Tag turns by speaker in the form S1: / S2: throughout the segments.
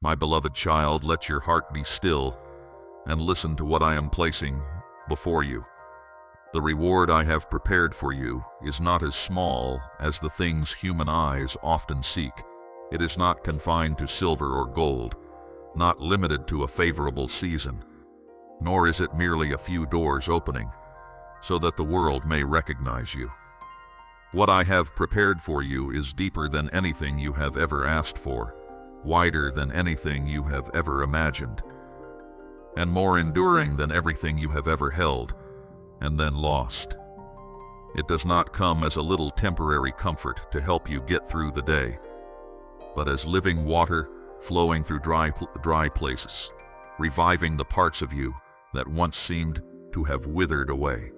S1: My beloved child, let your heart be still and listen to what I am placing before you. The reward I have prepared for you is not as small as the things human eyes often seek. It is not confined to silver or gold, not limited to a favorable season, nor is it merely a few doors opening so that the world may recognize you. What I have prepared for you is deeper than anything you have ever asked for, wider than anything you have ever imagined, and more enduring than everything you have ever held and then lost. It does not come as a little temporary comfort to help you get through the day, but as living water flowing through dry places, reviving the parts of you that once seemed to have withered away.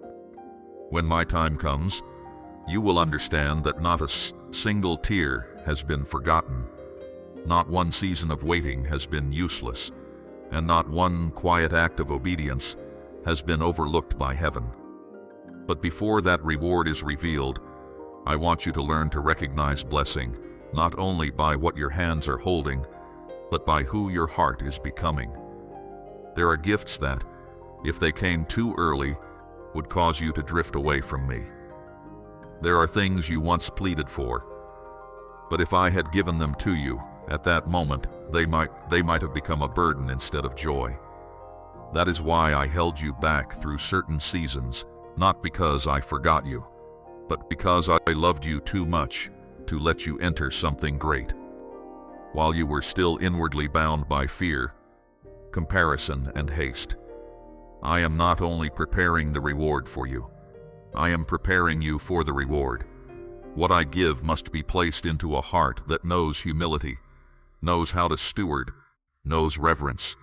S1: When my time comes, you will understand that not a single tear has been forgotten, not one season of waiting has been useless, and not one quiet act of obedience has been overlooked by heaven. But before that reward is revealed, I want you to learn to recognize blessing not only by what your hands are holding, but by who your heart is becoming. There are gifts that, if they came too early, would cause you to drift away from me. There are things you once pleaded for, but if I had given them to you at that moment, they might have become a burden instead of joy. That is why I held you back through certain seasons, not because I forgot you, but because I loved you too much to let you enter something great. While you were still inwardly bound by fear, comparison, and haste, I am not only preparing the reward for you, I am preparing you for the reward. What I give must be placed into a heart that knows humility, knows how to steward, knows reverence,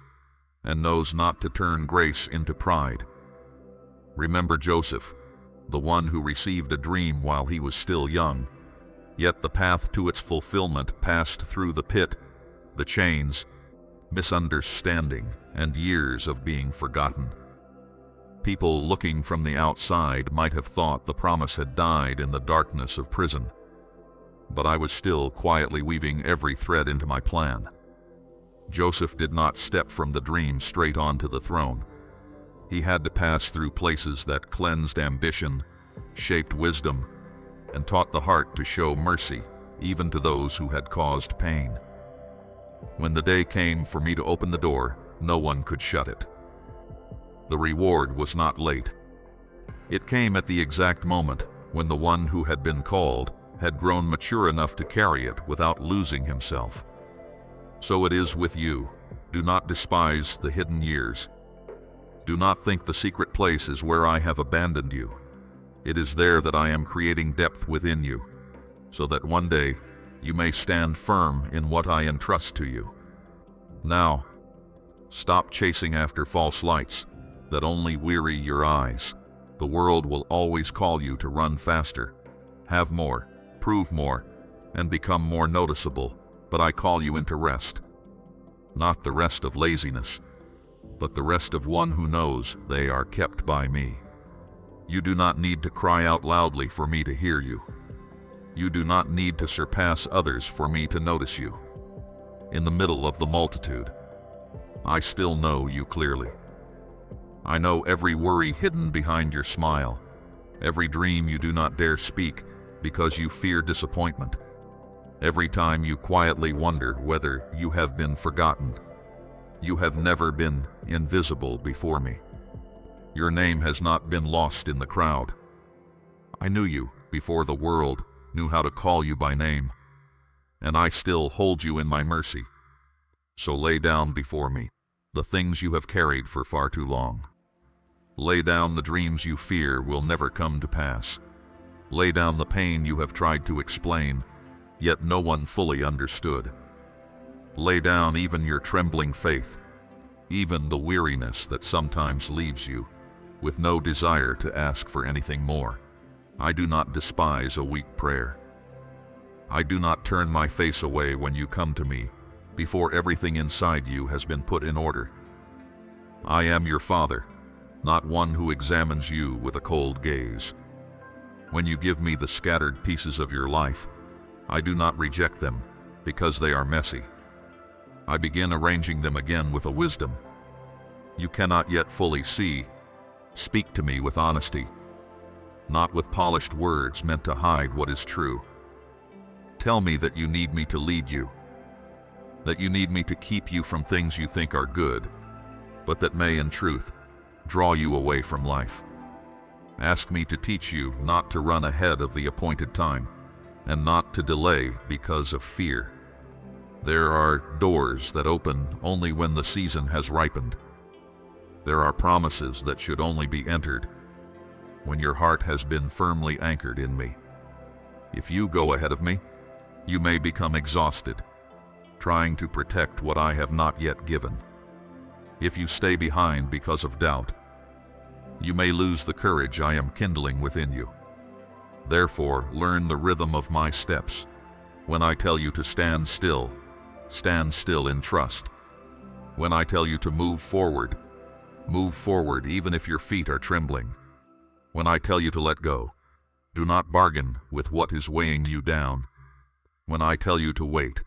S1: and knows not to turn grace into pride. Remember Joseph, the one who received a dream while he was still young, yet the path to its fulfillment passed through the pit, the chains, misunderstanding, and years of being forgotten. People looking from the outside might have thought the promise had died in the darkness of prison, but I was still quietly weaving every thread into my plan. Joseph did not step from the dream straight onto the throne. He had to pass through places that cleansed ambition, shaped wisdom, and taught the heart to show mercy even to those who had caused pain. When the day came for me to open the door, no one could shut it. The reward was not late. It came at the exact moment when the one who had been called had grown mature enough to carry it without losing himself. So it is with you. Do not despise the hidden years. Do not think the secret place is where I have abandoned you. It is there that I am creating depth within you, so that one day you may stand firm in what I entrust to you. Now, stop chasing after false lights that only weary your eyes. The world will always call you to run faster, have more, prove more, and become more noticeable, but I call you into rest. Not the rest of laziness, but the rest of one who knows they are kept by me. You do not need to cry out loudly for me to hear you. You do not need to surpass others for me to notice you. In the middle of the multitude, I still know you clearly. I know every worry hidden behind your smile, every dream you do not dare speak because you fear disappointment, every time you quietly wonder whether you have been forgotten. You have never been invisible before me. Your name has not been lost in the crowd. I knew you before the world knew how to call you by name, and I still hold you in my mercy. So lay down before me the things you have carried for far too long. Lay down the dreams you fear will never come to pass. Lay down the pain you have tried to explain, yet no one fully understood. Lay down even your trembling faith, even the weariness that sometimes leaves you, with no desire to ask for anything more. I do not despise a weak prayer. I do not turn my face away when you come to me, before everything inside you has been put in order. I am your Father, not one who examines you with a cold gaze. When you give me the scattered pieces of your life, I do not reject them because they are messy. I begin arranging them again with a wisdom you cannot yet fully see. Speak to me with honesty, not with polished words meant to hide what is true. Tell me that you need me to lead you, that you need me to keep you from things you think are good, but that may, in truth, draw you away from life. Ask me to teach you not to run ahead of the appointed time, and not to delay because of fear. There are doors that open only when the season has ripened. There are promises that should only be entered when your heart has been firmly anchored in me. If you go ahead of me, you may become exhausted, trying to protect what I have not yet given. If you stay behind because of doubt, you may lose the courage I am kindling within you. Therefore, learn the rhythm of my steps. When I tell you to stand still in trust. When I tell you to move forward even if your feet are trembling. When I tell you to let go, do not bargain with what is weighing you down. When I tell you to wait,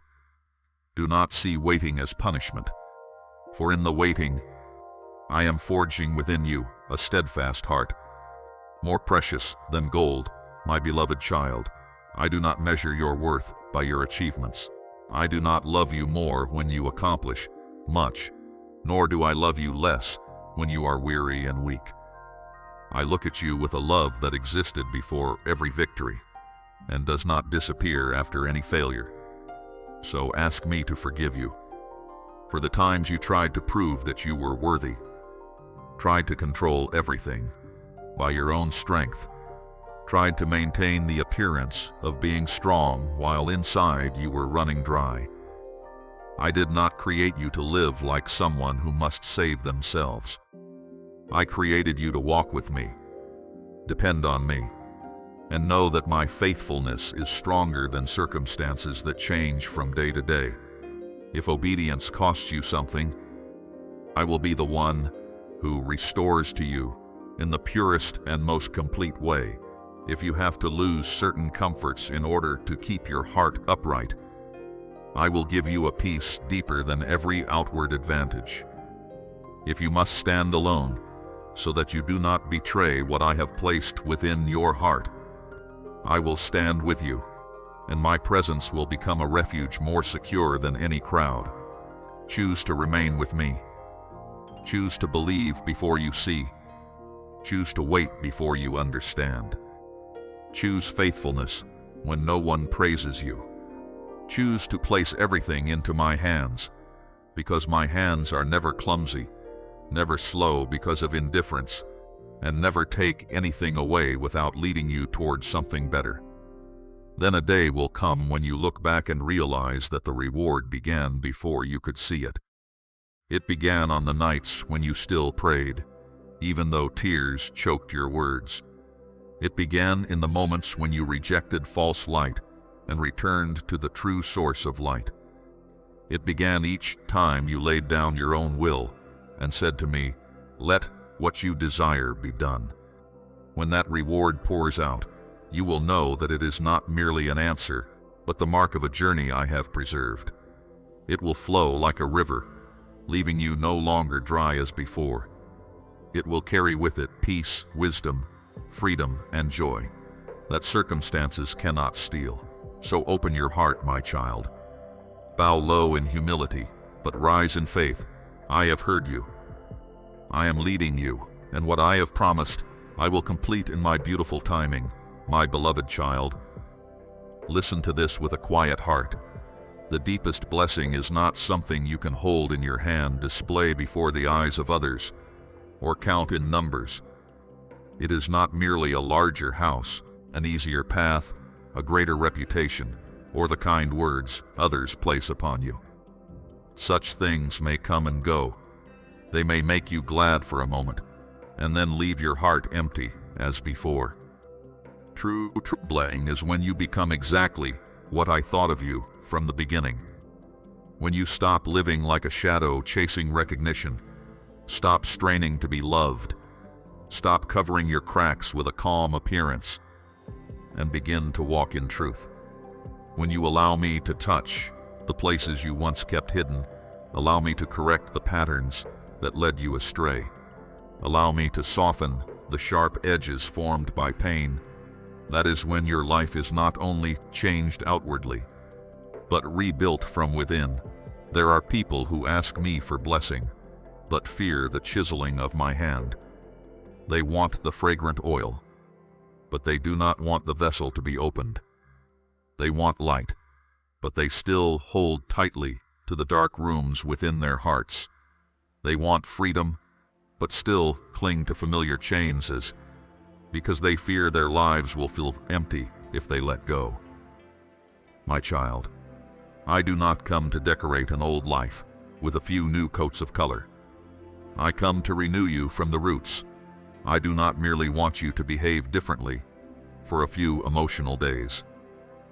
S1: do not see waiting as punishment. For in the waiting, I am forging within you a steadfast heart, more precious than gold, my beloved child. I do not measure your worth by your achievements. I do not love you more when you accomplish much, nor do I love you less when you are weary and weak. I look at you with a love that existed before every victory, and does not disappear after any failure. So ask me to forgive you for the times you tried to prove that you were worthy, tried to control everything by your own strength, tried to maintain the appearance of being strong while inside you were running dry. I did not create you to live like someone who must save themselves. I created you to walk with me, depend on me, and know that my faithfulness is stronger than circumstances that change from day to day. If obedience costs you something, I will be the one who restores to you in the purest and most complete way. If you have to lose certain comforts in order to keep your heart upright, I will give you a peace deeper than every outward advantage. If you must stand alone, so that you do not betray what I have placed within your heart, I will stand with you, and my presence will become a refuge more secure than any crowd. Choose to remain with me. Choose to believe before you see. Choose to wait before you understand. Choose faithfulness when no one praises you. Choose to place everything into my hands, because my hands are never clumsy, never slow because of indifference, and never take anything away without leading you towards something better. Then a day will come when you look back and realize that the reward began before you could see it. It began on the nights when you still prayed, even though tears choked your words. It began in the moments when you rejected false light and returned to the true source of light. It began each time you laid down your own will and said to me, "Let what you desire be done." When that reward pours out, you will know that it is not merely an answer, but the mark of a journey I have preserved. It will flow like a river, leaving you no longer dry as before. It will carry with it peace, wisdom, freedom, and joy that circumstances cannot steal. So open your heart, my child. Bow low in humility, but rise in faith. I have heard you. I am leading you, and what I have promised, I will complete in my beautiful timing, my beloved child. Listen to this with a quiet heart. The deepest blessing is not something you can hold in your hand, display before the eyes of others, or count in numbers. It is not merely a larger house, an easier path, a greater reputation, or the kind words others place upon you. Such things may come and go. They may make you glad for a moment, and then leave your heart empty as before. True blessing is when you become exactly what I thought of you from the beginning. When you stop living like a shadow chasing recognition, stop straining to be loved, stop covering your cracks with a calm appearance, and begin to walk in truth. When you allow me to touch the places you once kept hidden, Allow me to correct the patterns that led you astray. Allow me to soften the sharp edges formed by pain. That is when your life is not only changed outwardly, but rebuilt from within. There are people who ask me for blessing, but fear the chiseling of my hand. They want the fragrant oil, but they do not want the vessel to be opened. They want light, but they still hold tightly to the dark rooms within their hearts. They want freedom, but still cling to familiar chains because they fear their lives will feel empty if they let go. My child, I do not come to decorate an old life with a few new coats of color. I come to renew you from the roots. I do not merely want you to behave differently for a few emotional days.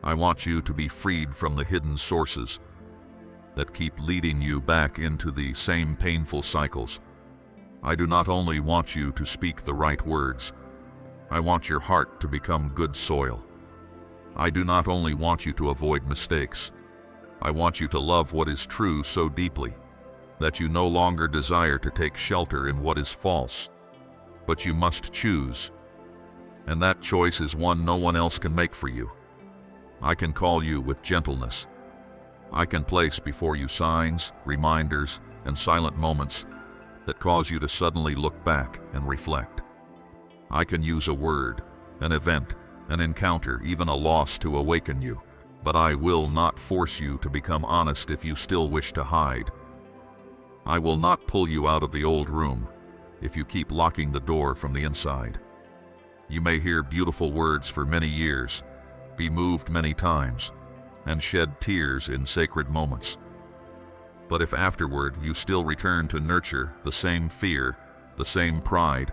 S1: I want you to be freed from the hidden sources that keep leading you back into the same painful cycles. I do not only want you to speak the right words, I want your heart to become good soil. I do not only want you to avoid mistakes, I want you to love what is true so deeply that you no longer desire to take shelter in what is false, but you must choose, and that choice is one no one else can make for you. I can call you with gentleness. I can place before you signs, reminders, and silent moments that cause you to suddenly look back and reflect. I can use a word, an event, an encounter, even a loss to awaken you, but I will not force you to become honest if you still wish to hide. I will not pull you out of the old room if you keep locking the door from the inside. You may hear beautiful words for many years, be moved many times, and shed tears in sacred moments. But if afterward you still return to nurture the same fear, the same pride,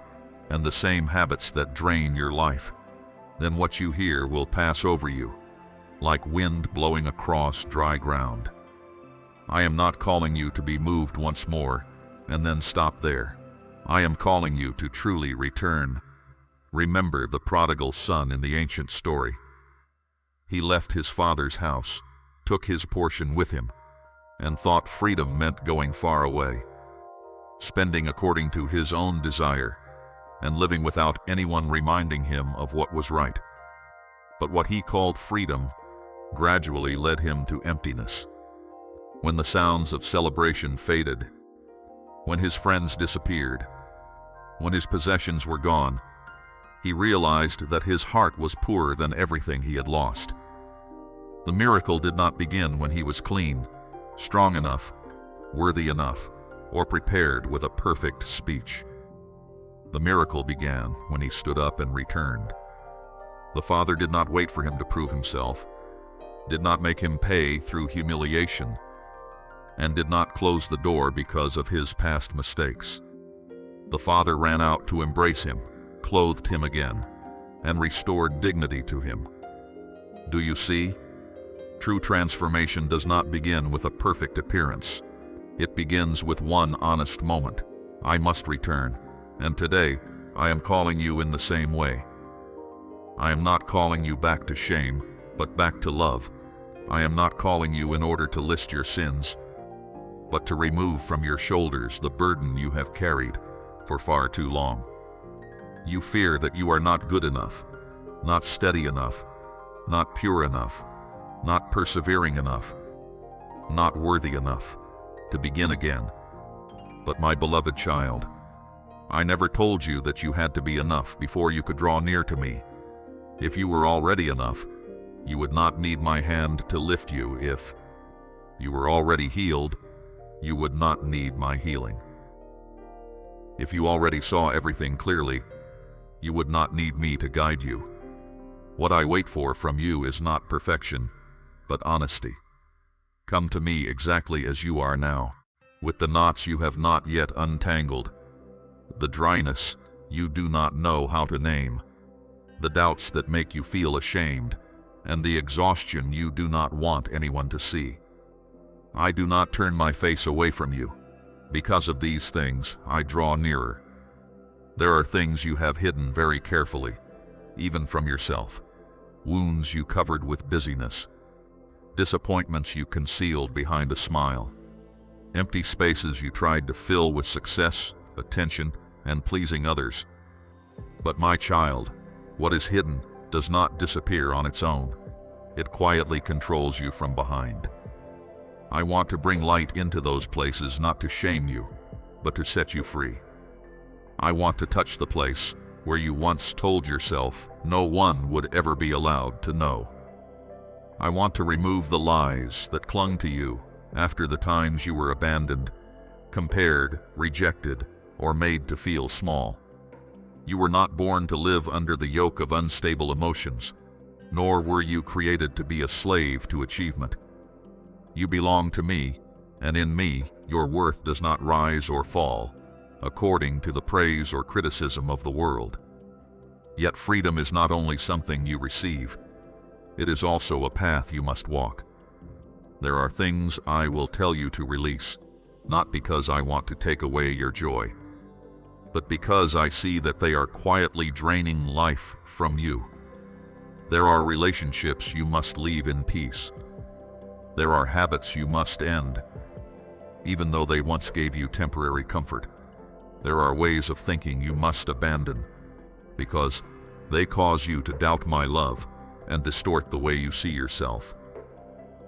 S1: and the same habits that drain your life, then what you hear will pass over you, like wind blowing across dry ground. I am not calling you to be moved once more and then stop there. I am calling you to truly return. Remember the prodigal son in the ancient story. He left his father's house, took his portion with him, and thought freedom meant going far away, spending according to his own desire, and living without anyone reminding him of what was right. But what he called freedom gradually led him to emptiness. When the sounds of celebration faded, when his friends disappeared, when his possessions were gone, he realized that his heart was poorer than everything he had lost. The miracle did not begin when he was clean, strong enough, worthy enough, or prepared with a perfect speech. The miracle began when he stood up and returned. The Father did not wait for him to prove himself, did not make him pay through humiliation, and did not close the door because of his past mistakes. The Father ran out to embrace him, clothed him again, and restored dignity to him. Do you see? True transformation does not begin with a perfect appearance. It begins with one honest moment. I must return, and today I am calling you in the same way. I am not calling you back to shame, but back to love. I am not calling you in order to list your sins, but to remove from your shoulders the burden you have carried for far too long. You fear that you are not good enough, not steady enough, not pure enough, not persevering enough, not worthy enough to begin again. But my beloved child, I never told you that you had to be enough before you could draw near to me. If you were already enough, you would not need my hand to lift you. If you were already healed, you would not need my healing. If you already saw everything clearly, you would not need me to guide you. What I wait for from you is not perfection, but honesty. Come to me exactly as you are now, with the knots you have not yet untangled, the dryness you do not know how to name, the doubts that make you feel ashamed, and the exhaustion you do not want anyone to see. I do not turn my face away from you. Because of these things, I draw nearer. There are things you have hidden very carefully, even from yourself, wounds you covered with busyness, disappointments you concealed behind a smile. empty spaces you tried to fill with success, attention, and pleasing others. But my child, what is hidden does not disappear on its own. It quietly controls you from behind. I want to bring light into those places, not to shame you, but to set you free. I want to touch the place where you once told yourself no one would ever be allowed to know. I want to remove the lies that clung to you after the times you were abandoned, compared, rejected, or made to feel small. You were not born to live under the yoke of unstable emotions, nor were you created to be a slave to achievement. You belong to me, and in me your worth does not rise or fall according to the praise or criticism of the world. Yet freedom is not only something you receive, it is also a path you must walk. There are things I will tell you to release, not because I want to take away your joy, but because I see that they are quietly draining life from you. There are relationships you must leave in peace. There are habits you must end, even though they once gave you temporary comfort. There are ways of thinking you must abandon, because they cause you to doubt my love and distort the way you see yourself.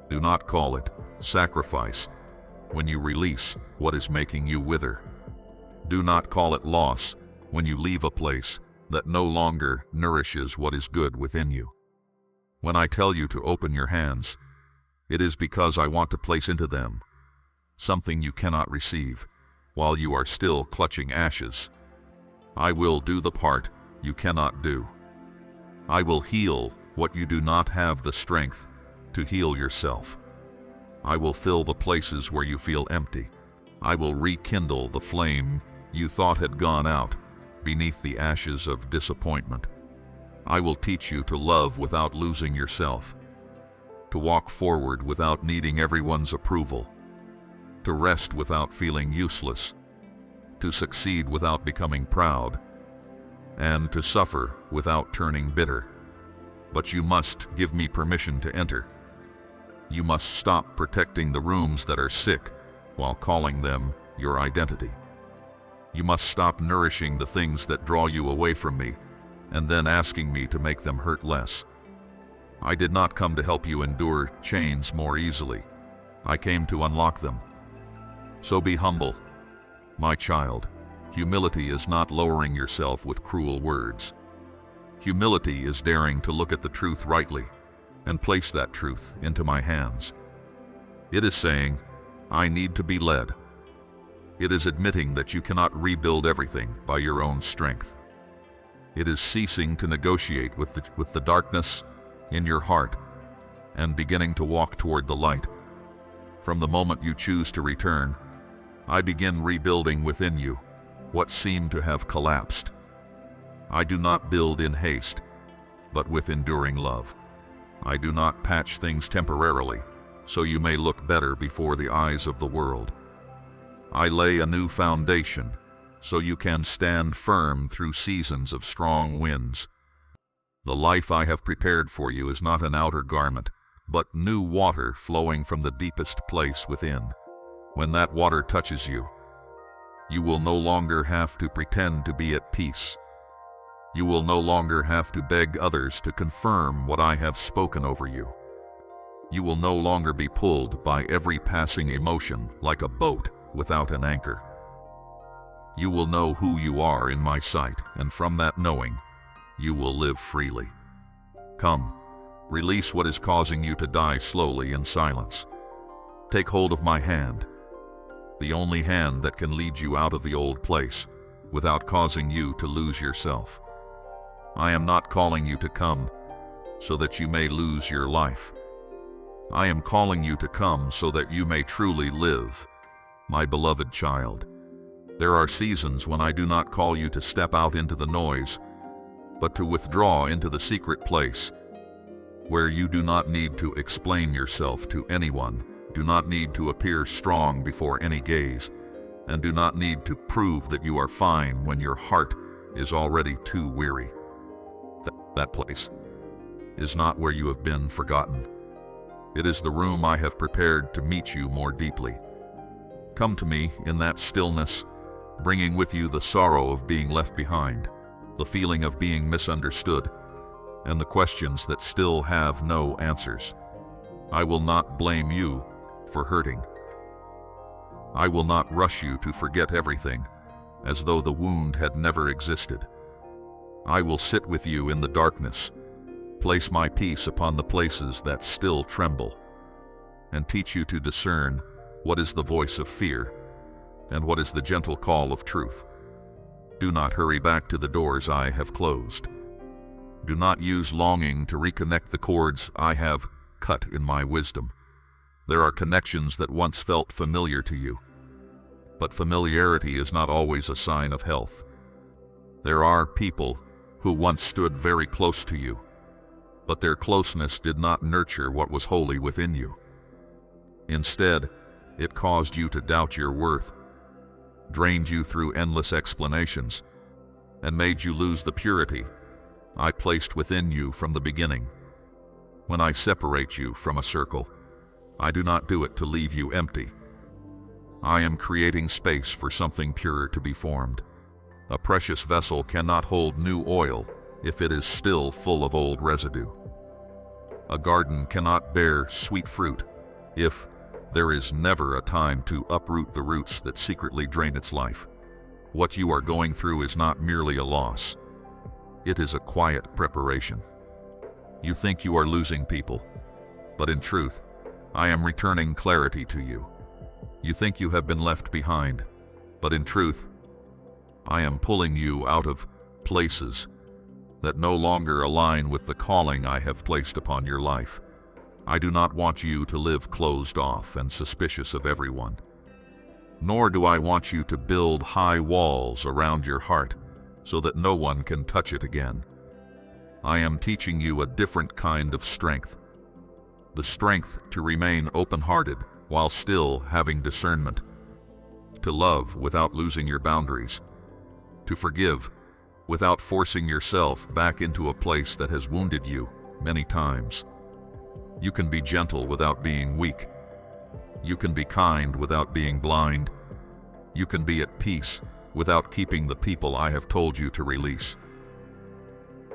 S1: Do not call it sacrifice when you release what is making you wither. Do not call it loss when you leave a place that no longer nourishes what is good within you. When I tell you to open your hands, it is because I want to place into them something you cannot receive while you are still clutching ashes. I will do the part you cannot do. I will heal what you do not have the strength to heal yourself. I will fill the places where you feel empty. I will rekindle the flame you thought had gone out beneath the ashes of disappointment. I will teach you to love without losing yourself, to walk forward without needing everyone's approval, to rest without feeling useless, to succeed without becoming proud, and to suffer without turning bitter. But you must give me permission to enter. You must stop protecting the rooms that are sick while calling them your identity. You must stop nourishing the things that draw you away from me and then asking me to make them hurt less. I did not come to help you endure chains more easily. I came to unlock them. So be humble, my child. Humility is not lowering yourself with cruel words. Humility is daring to look at the truth rightly and place that truth into my hands. It is saying, I need to be led. It is admitting that you cannot rebuild everything by your own strength. It is ceasing to negotiate with the darkness in your heart and beginning to walk toward the light. From the moment you choose to return, I begin rebuilding within you what seemed to have collapsed. I do not build in haste, but with enduring love. I do not patch things temporarily, so you may look better before the eyes of the world. I lay a new foundation, so you can stand firm through seasons of strong winds. The life I have prepared for you is not an outer garment, but new water flowing from the deepest place within. When that water touches you, you will no longer have to pretend to be at peace. You will no longer have to beg others to confirm what I have spoken over you. You will no longer be pulled by every passing emotion like a boat without an anchor. You will know who you are in my sight, and from that knowing, you will live freely. Come, release what is causing you to die slowly in silence. Take hold of my hand, the only hand that can lead you out of the old place without causing you to lose yourself. I am not calling you to come so that you may lose your life. I am calling you to come so that you may truly live, my beloved child. There are seasons when I do not call you to step out into the noise, but to withdraw into the secret place, where you do not need to explain yourself to anyone, do not need to appear strong before any gaze, and do not need to prove that you are fine when your heart is already too weary. That place is not where you have been forgotten. It is the room I have prepared to meet you more deeply. Come to me in that stillness, bringing with you the sorrow of being left behind, the feeling of being misunderstood, and the questions that still have no answers. I will not blame you for hurting. I will not rush you to forget everything, as though the wound had never existed. I will sit with you in the darkness, place my peace upon the places that still tremble, and teach you to discern what is the voice of fear and what is the gentle call of truth. Do not hurry back to the doors I have closed. Do not use longing to reconnect the cords I have cut in my wisdom. There are connections that once felt familiar to you, but familiarity is not always a sign of health. There are people who once stood very close to you, but their closeness did not nurture what was holy within you. Instead, it caused you to doubt your worth, drained you through endless explanations, and made you lose the purity I placed within you from the beginning. When I separate you from a circle, I do not do it to leave you empty. I am creating space for something purer to be formed. A precious vessel cannot hold new oil if it is still full of old residue. A garden cannot bear sweet fruit if there is never a time to uproot the roots that secretly drain its life. What you are going through is not merely a loss. It is a quiet preparation. You think you are losing people, but in truth, I am returning clarity to you. You think you have been left behind, but in truth, I am pulling you out of places that no longer align with the calling I have placed upon your life. I do not want you to live closed off and suspicious of everyone. Nor do I want you to build high walls around your heart so that no one can touch it again. I am teaching you a different kind of strength. The strength to remain open-hearted while still having discernment. To love without losing your boundaries. To forgive without forcing yourself back into a place that has wounded you many times. You can be gentle without being weak. You can be kind without being blind. You can be at peace without keeping the people I have told you to release.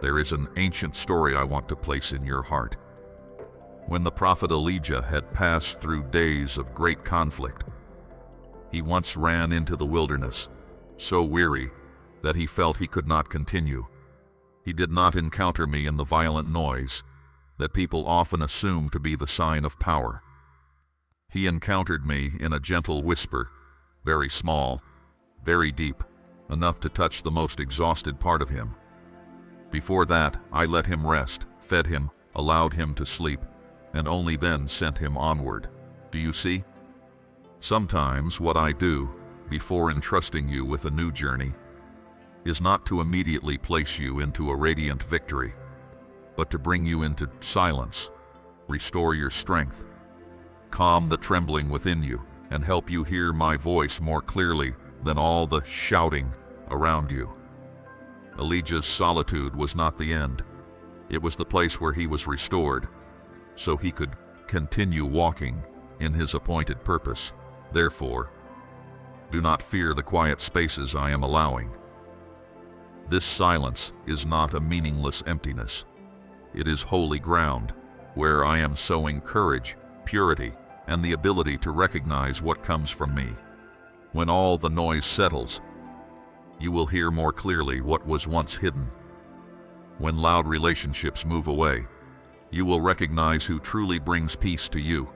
S1: There is an ancient story I want to place in your heart. When the prophet Elijah had passed through days of great conflict, he once ran into the wilderness, so weary that he felt he could not continue. He did not encounter me in the violent noise that people often assume to be the sign of power. He encountered me in a gentle whisper, very small, very deep, enough to touch the most exhausted part of him. Before that, I let him rest, fed him, allowed him to sleep, and only then sent him onward. Do you see? Sometimes what I do, before entrusting you with a new journey, is not to immediately place you into a radiant victory, but to bring you into silence, restore your strength, calm the trembling within you, and help you hear my voice more clearly than all the shouting around you. Elijah's solitude was not the end. It was the place where he was restored, so he could continue walking in his appointed purpose. Therefore, do not fear the quiet spaces I am allowing. This silence is not a meaningless emptiness. It is holy ground where I am sowing courage, purity, and the ability to recognize what comes from me. When all the noise settles, you will hear more clearly what was once hidden. When loud relationships move away, you will recognize who truly brings peace to you,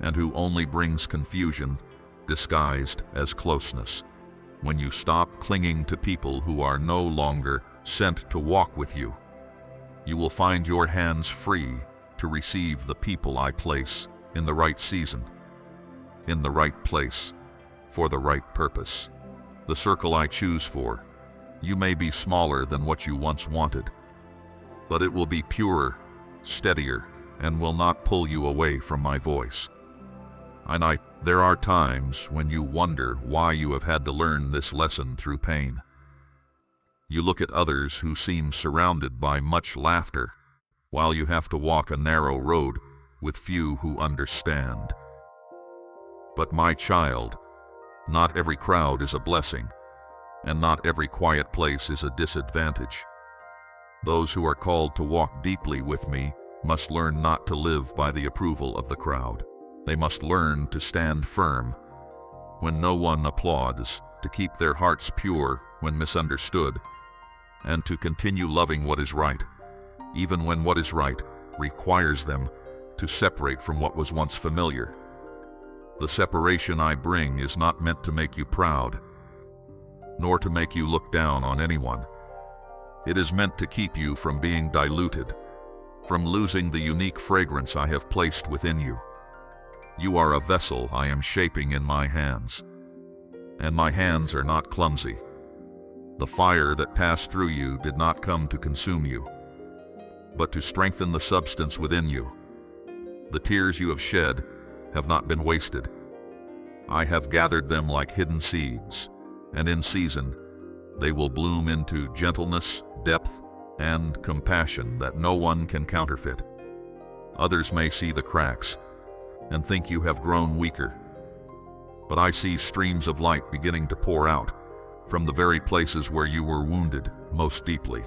S1: and who only brings confusion disguised as closeness. When you stop clinging to people who are no longer sent to walk with you, you will find your hands free to receive the people I place in the right season, in the right place, for the right purpose. The circle I choose for you may be smaller than what you once wanted, but it will be purer, steadier, and will not pull you away from my voice. There are times when you wonder why you have had to learn this lesson through pain. You look at others who seem surrounded by much laughter, while you have to walk a narrow road with few who understand. But my child, Not every crowd is a blessing, and not every quiet place is a disadvantage. Those who are called to walk deeply with me must learn not to live by the approval of the crowd. They must learn to stand firm when no one applauds, to keep their hearts pure when misunderstood, and to continue loving what is right, even when what is right requires them to separate from what was once familiar. The separation I bring is not meant to make you proud, nor to make you look down on anyone. It is meant to keep you from being diluted, from losing the unique fragrance I have placed within you. You are a vessel I am shaping in my hands, and my hands are not clumsy. The fire that passed through you did not come to consume you, but to strengthen the substance within you. The tears you have shed have not been wasted. I have gathered them like hidden seeds, and in season they will bloom into gentleness, depth, and compassion that no one can counterfeit. Others may see the cracks and think you have grown weaker, but I see streams of light beginning to pour out from the very places where you were wounded most deeply.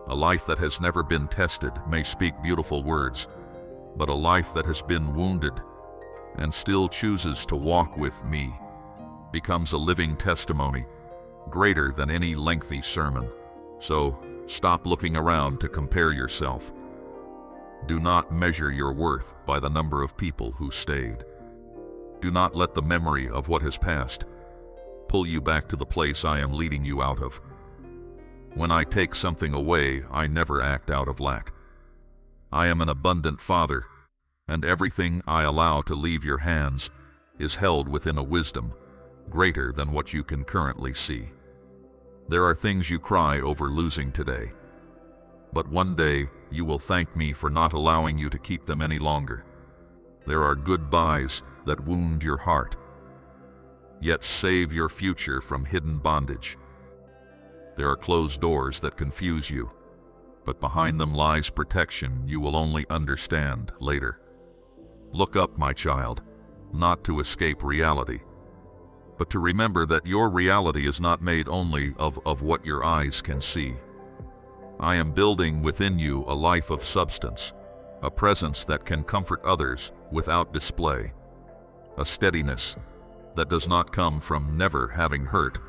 S1: A life that has never been tested may speak beautiful words, but a life that has been wounded and still chooses to walk with me becomes a living testimony, greater than any lengthy sermon. So, stop looking around to compare yourself. Do not measure your worth by the number of people who stayed. Do not let the memory of what has passed pull you back to the place I am leading you out of. When I take something away, I never act out of lack. I am an abundant Father, and everything I allow to leave your hands is held within a wisdom greater than what you can currently see. There are things you cry over losing today, but one day you will thank me for not allowing you to keep them any longer. There are goodbyes that wound your heart, yet save your future from hidden bondage. There are closed doors that confuse you, but behind them lies protection you will only understand later. Look up, my child, not to escape reality, but to remember that your reality is not made only of what your eyes can see. I am building within you a life of substance, a presence that can comfort others without display, a steadiness that does not come from never having hurt,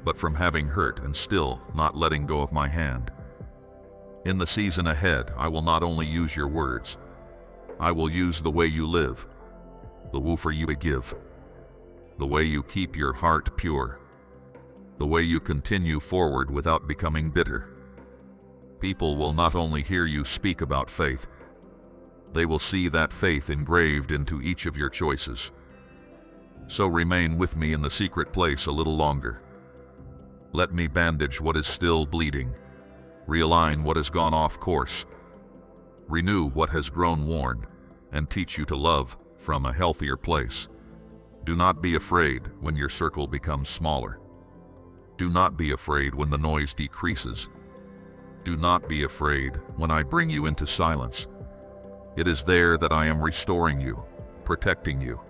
S1: but from having hurt and still not letting go of my hand. In the season ahead, I will not only use your words, I will use the way you live, the woofer you give, the way you keep your heart pure, the way you continue forward without becoming bitter. People will not only hear you speak about faith, they will see that faith engraved into each of your choices. So remain with me in the secret place a little longer. Let me bandage what is still bleeding, realign what has gone off course, renew what has grown worn, and teach you to love from a healthier place. Do not be afraid when your circle becomes smaller. Do not be afraid when the noise decreases. Do not be afraid when I bring you into silence. It is there that I am restoring you, protecting you,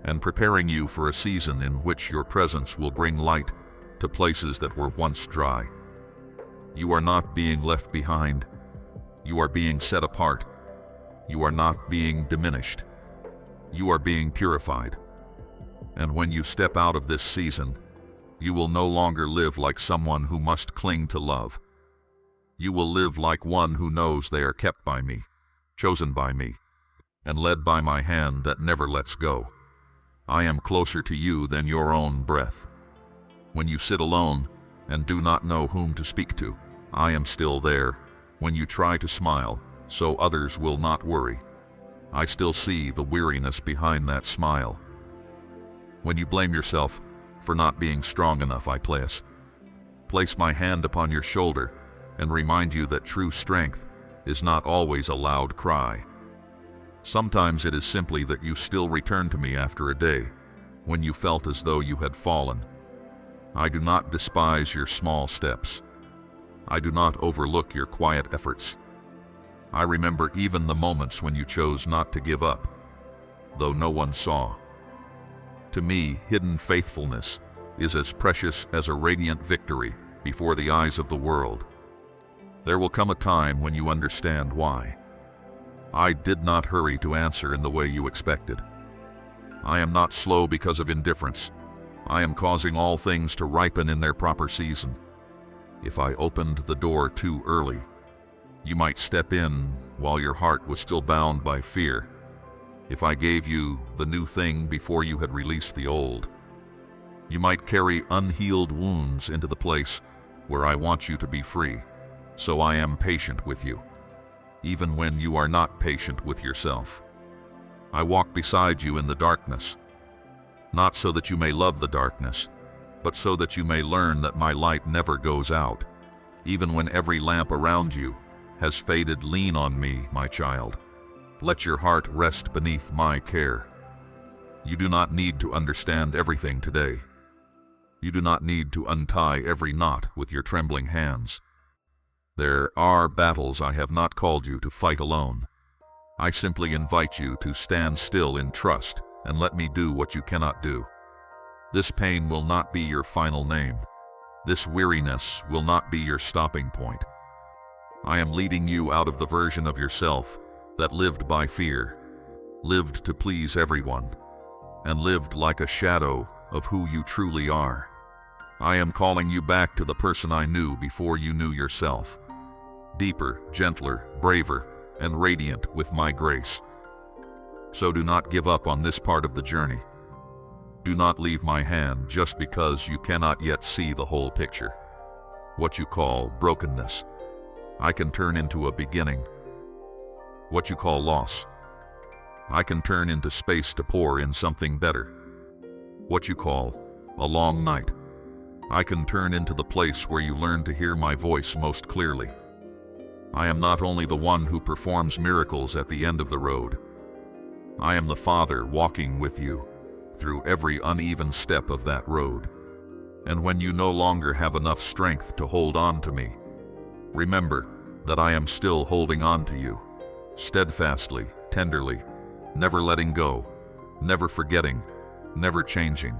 S1: and preparing you for a season in which your presence will bring light to places that were once dry. You are not being left behind. You are being set apart. You are not being diminished. You are being purified. And when you step out of this season, you will no longer live like someone who must cling to love. You will live like one who knows they are kept by me, chosen by me, and led by my hand that never lets go. I am closer to you than your own breath. When you sit alone and do not know whom to speak to, I am still there. When you try to smile, so others will not worry, I still see the weariness behind that smile. When you blame yourself for not being strong enough, I place my hand upon your shoulder and remind you that true strength is not always a loud cry. Sometimes it is simply that you still return to me after a day when you felt as though you had fallen. I do not despise your small steps. I do not overlook your quiet efforts. I remember even the moments when you chose not to give up, though no one saw. To me, hidden faithfulness is as precious as a radiant victory before the eyes of the world. There will come a time when you understand why. I did not hurry to answer in the way you expected. I am not slow because of indifference. I am causing all things to ripen in their proper season. If I opened the door too early, you might step in while your heart was still bound by fear. If I gave you the new thing before you had released the old, you might carry unhealed wounds into the place where I want you to be free. So I am patient with you, even when you are not patient with yourself. I walk beside you in the darkness, not so that you may love the darkness, but so that you may learn that my light never goes out. Even when every lamp around you has faded, lean on me, my child. Let your heart rest beneath my care. You do not need to understand everything today. You do not need to untie every knot with your trembling hands. There are battles I have not called you to fight alone. I simply invite you to stand still in trust and let me do what you cannot do. This pain will not be your final name. This weariness will not be your stopping point. I am leading you out of the version of yourself that lived by fear, lived to please everyone, and lived like a shadow of who you truly are. I am calling you back to the person I knew before you knew yourself. Deeper, gentler, braver, and radiant with my grace. So do not give up on this part of the journey. Do not leave my hand just because you cannot yet see the whole picture. What you call brokenness, I can turn into a beginning. What you call loss, I can turn into space to pour in something better. What you call a long night, I can turn into the place where you learn to hear my voice most clearly. I am not only the one who performs miracles at the end of the road. I am the Father walking with you through every uneven step of that road. And when you no longer have enough strength to hold on to me, remember that I am still holding on to you, steadfastly, tenderly, never letting go, never forgetting, never changing.